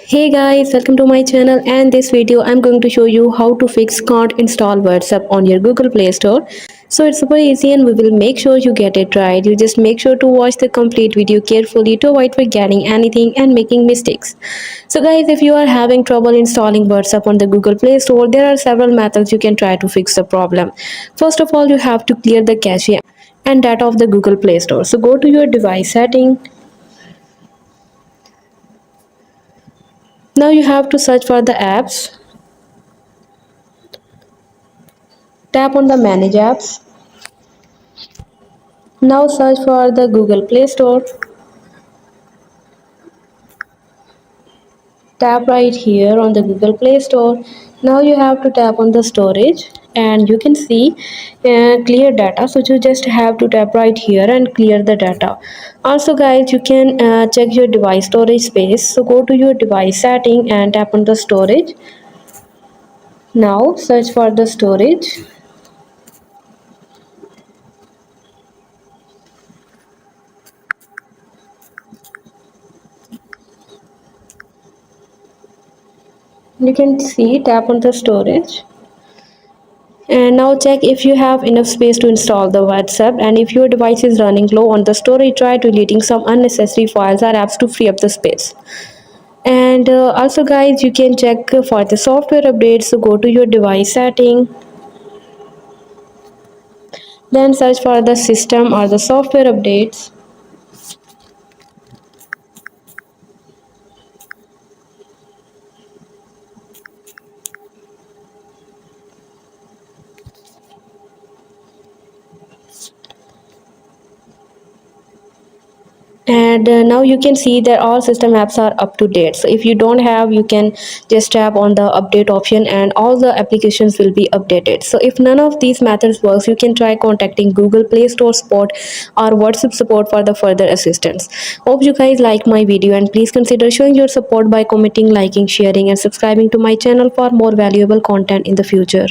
Hey guys, welcome to my channel, and this video I'm going to show you how to fix can't install WhatsApp on your Google Play Store. So it's super easy and we will make sure you get it right. You just make sure to watch the complete video carefully to avoid forgetting anything and making mistakes. So guys, if you are having trouble installing WhatsApp on the Google Play Store, there are several methods you can try to fix the problem. First of all, you have to clear the cache and data of the Google Play Store. So go to your device setting. Now you have to search for the apps. Tap on the manage apps. Now search for the Google Play Store. Tap right here on the Google Play Store. Now you have to tap on the storage and you can see clear data. So you just have to tap right here and clear the data. Also guys, you can check your device storage space. So go to your device setting and tap on the storage. Now search for the storage. You can see tap on the storage. And now check if you have enough space to install the WhatsApp, and if your device is running low on the storage, try deleting some unnecessary files or apps to free up the space. And also guys, you can check for the software updates. So go to your device setting, then search for the system or the software updates. And now you can see that all system apps are up to date. So if you don't have, you can just tap on the update option and all the applications will be updated. So if none of these methods works, you can try contacting Google Play Store support or WhatsApp support for the further assistance. Hope you guys like my video, and please consider showing your support by commenting, liking, sharing and subscribing to my channel for more valuable content in the future.